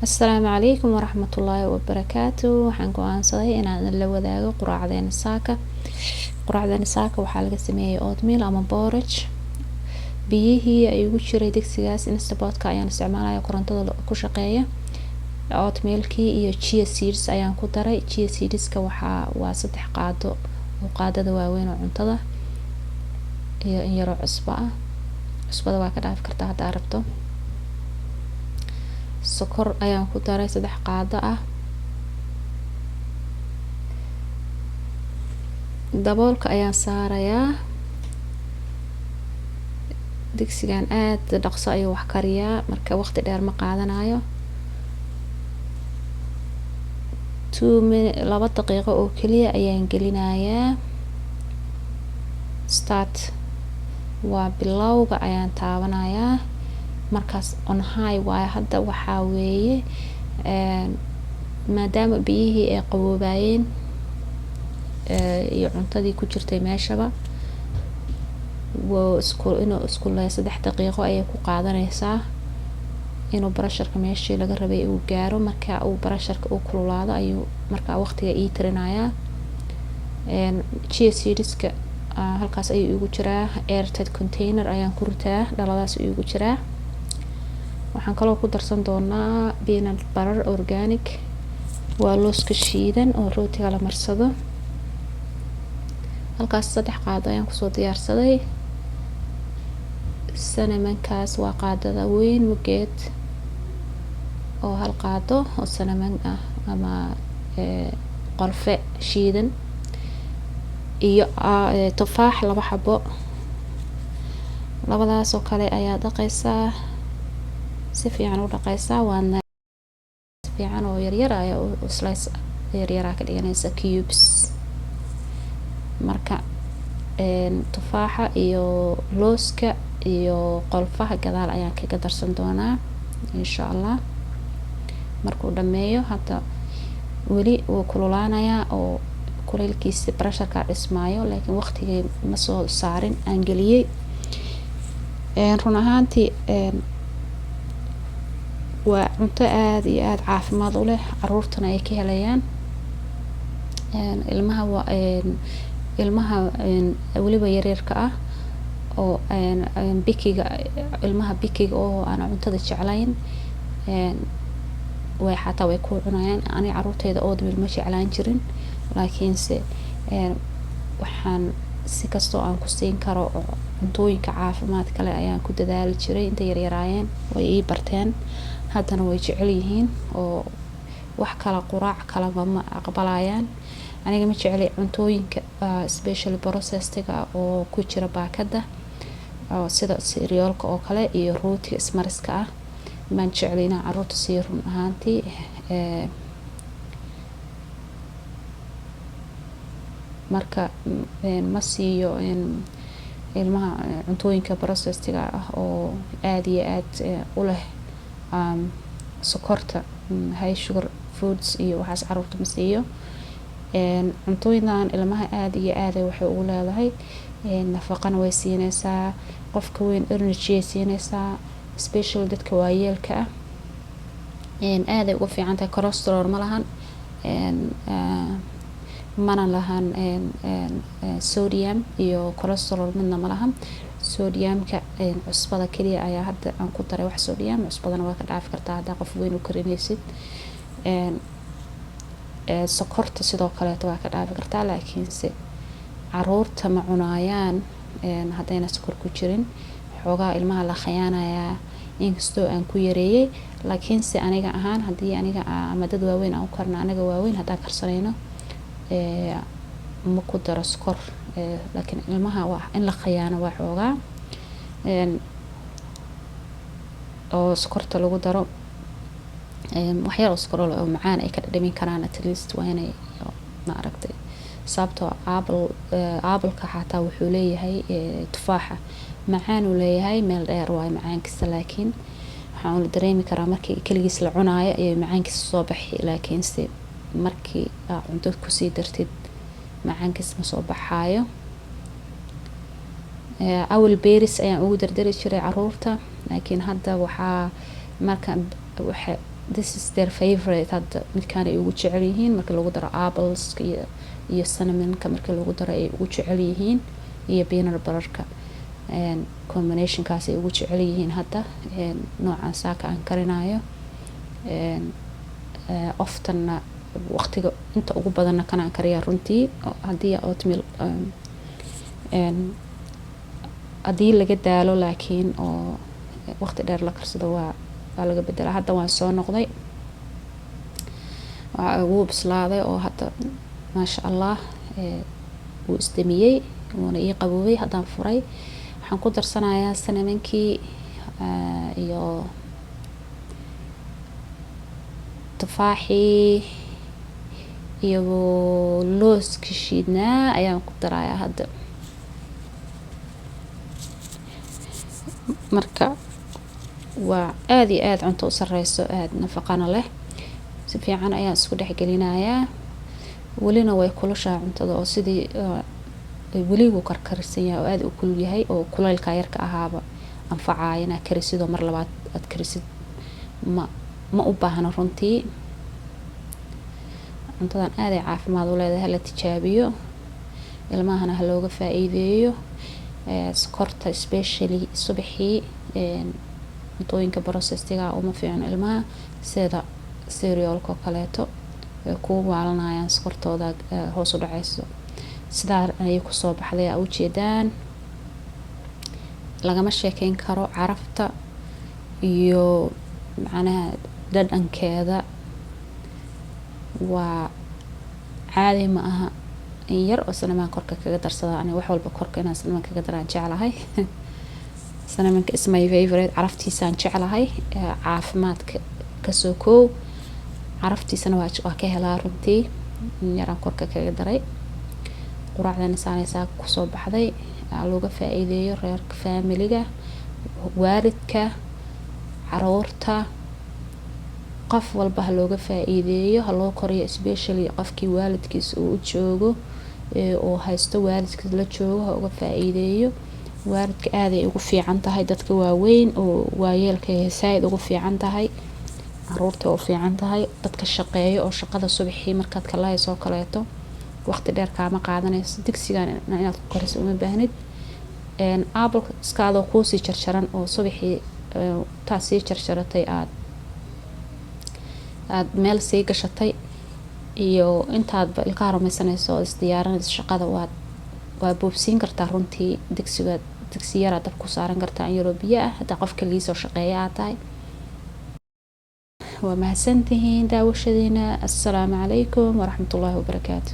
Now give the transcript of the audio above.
Assalaamu calaykum waraxmatullaahi wabarakaatu. Waxaan go'aansaday inaan la wadaago quraacdeena saaka. Quraacdeena saaka waxaa laga sameeyay oatmeal ama porridge. Biyihii ay ugu jiray digsigaas Instapotka ayaan isticmaalaya korontada ku shaqeeya. Oatmealkii iyo chia seeds ayaan ku daray. Chia seedska waa 3 qaado oo qaadada waaweyn oo cuntada iyo in yar oo cusbo ah. Cusbada waa ka dhaafi kartaa haddaad rabto. Sokor ayaan ku daray 3 qaado ah. Daboolka ayaan saarayaa. Digsigan aad dhaqso ayuu wax kariyaa marka waqti dheer ma qaadanayo. 2 daqiiqo oo kaliya ayaan gelinayaa. Start waa bilowga ayaan taabanayaa. Markaas on high waaye hadda waxaa weeye maadaama biyihii ay qaboobayeen iyo cuntadii ku jirtay meeshaba inuu isku leh 3 daqiiqo ayay ku qaadanaysaa inuu barasharka meeshii laga rabay uu gaaro. Marka uu barasharka uu kululaado ayuu markaa waqtiga ii tirinayaa. Chia seedska halkaas ayuu igu jiraa. Airtight container ayaan ku ritaa, dhaladaas igu jiraa. Waxaan kaloo ku darsan doonaa peanut butter organic. Waa looska shiidan oo rootiga la marsado. Halkaas 3 qaado ayaan kusoo diyaarsaday. Cinnamonkaas waa qaadada weyn mugeed oo 1 qaado oo cinnamon ah ama qorfe shiidan iyo tufaax 2 xabo. Labadaas oo kale ayaa dhaqaysaa. Si fiican u dhaqaysaa waana si fiican oo yar ayaa u slice yar ka dhiganaysa cubes. Marka tufaaxa iyo looska iyo qolfaha gadaal ayaan kaga darsan doonaa insha Allah. Markuu dhameeyo hadda weli wuu kululaanayaa oo kuleylkiisa barasharka dhismaayo laakiin waqtigii ma soo saarin aan geliyay. Run ahaantii waa cunto aad iyo aad caafimaad u leh caruurtana ay ka helayaan. Ilmaha waliba yaryarka ah oo bikiga ilmaha bikiga oo aan cuntada jeclayn way xataa way ku cunayaan. Ani caruurteyda oatmeal ma jeclaan jirin laakiinse waxaan si kastoo aan ku siin karo cuntooyinka caafimaad kale ayaan ku dadaali jiray inta yaryaraayeen way ii barteen haddana way jecel yihiin oo wax kala quraac kala ma aqbalayaan. Aniga ma jeclay cuntooyinka especially processed oo ku jira baakada sida cerealka oo kale iyo rootiga ismariska ah ma jeclay inaan caruurta siiyo run ahaantii. Marka ma siiyo ilmaha cuntooyinka processed ah oo aad iyo aad u leh sokorta high sugar foods iyo waxaas caruurta ma siiyo. Cuntooyinkan ilmaha aad iyo aad waxay ugu leedahay nafaqana way siinaysaa. Qofka weyn energy ay siinaysaa especially dadka waayeelka ah. Aad ay ugu fiican tahay cholesterol ma lahan. Mana lahan sodium iyo cholesterol midna ma lahan. Sodiumka cusbada kaliya ayaa hadda aan ku daray wax sodium cusbadana waa ka dhaafi kartaa hadda qof weyn u karinaysid. Sokorta sidoo kale waa ka dhaafi kartaa laakiinse caruurta ma cunayaan haddayna sokor ku jirin. Xoogaa ilmaha la khiyaanayaa inkastoo aan ku yareeyay laakiinse aniga ahaan haddii aniga ama dad waaweyn aan u karno aniga waaweyn haddaan karsanayno ma ku daro sokor laakiin ilmaha waa in la khiyaano waa xoogaa oo sokorta lagu daro wax yar oo sokor oo macaan ay ka dhadhamin karaan at least waa inay ma aragtay sababtoo apple-ka xataa wuxuu leeyahay tufaaxa macaan uu leeyahay meel dheer waa macaankiisa laakiin waxaan u dareemi karaa markii kaligiis la cunaayo ay macaankiisa soo baxay laakiinse markii cunto ku sii dartid macaankiisa ma soo baxaayo. awal beeris ayaan ugu dardari jiray caruurta laakiin hadda waxaa marka this is their favorite hadda midkaan ay ugu jecel yihiin marka lagu daro apples iyo cinnamonka marka lagu daro ay ugu jecel yihiin iyo peanut butterka combinationkaas ay ugu jecel yihiin hadda noocan saaka aan karinayo oftanna waqtiga inta ugu badanna kanaan kariyaa runtii haddii oatmeal haddii laga daalo laakiin oo waqti dheer la karsado waa laga bedelaa. hadda waan soo noqday wuu bislaaday oo hadda maasha allah wuu isdamiyey wuuna ii qaboobay. haddaan furay waxaan ku darsanayaa cinnamonkii iyo tufaaxii iyo looska shiidnaa ayaan ku darayaa hadda. marka waa aad iyo aad cunto u sareyso aad nafaqana leh. si fiican ayaan isku dhex gelinayaa. welina way kulushaa cuntada oo sidii weli wuu karkarisan yahay oo aad u kulul yahay oo kulaylka yarka ahaaba anfacaya inaad karisid oo mar labaad aad karisid ma u baahna runtii. cuntadan aad ay caafimaad u leedahay, hala tijaabiyo, ilmahana ha looga faa'iideeyo. sokorta especially subaxii cuntooyinka processed-ga uma fiicno ilmaha sida cereal-ka kaleeto ku waalanayaan sokortooda hoos u dhacayso. sidaa ayay kusoo baxday aa ujeedaan. lagama sheekeyn karo carafta iyo macnaha dhadhankeeda waa caadi ma aha. in yar oo cinnamon korka kaga darsada ani wax walba korka inaan cinnamon kaga daraan jeclahay. cinnamonka is my favorite. caraftiisaan jeclahay caafimaadka kasoo koow caraftiisana waa ka helaa runtii. in yaraan korka kaga daray. quraacdan isaanaysaa kusoo baxday looga faa'iideeyo reerka familiga, waalidka, caruurta, qof walba ha looga faa'iideeyo, ha loo koriyo especially qofkii waalidkiisa uu joogo oo haysto waalidkiisa la joogo ha uga faa'iideeyo. waalidka aad ay ugu fiican tahay dadka waaweyn oo waayeelka saaid ugu fiican tahay. caruurta oo fiican tahay. dadka shaqeeyo oo shaqada subaxii markaad ka lahaysoo kaleeto waqti dheer kaama qaadanayso. digsigan inaad ku kariso uma baahnid. apple iskaadoo kuusii jarjaran oo subaxii taas sii jarjaratay aad meel sii gashatay iyo intaadba ilkaha rumaysanayso oo isdiyaarinayso shaqada waa boobsiin kartaa runtii. digsi yaraa dab ku saaran kartaa in yaroo biyo ah hadaa qof kaligiisoo shaqeeya aad tahay. waa mahadsantihiin daawashadiina. assalaamu calaykum waraxmatullaahi wabarakaatu.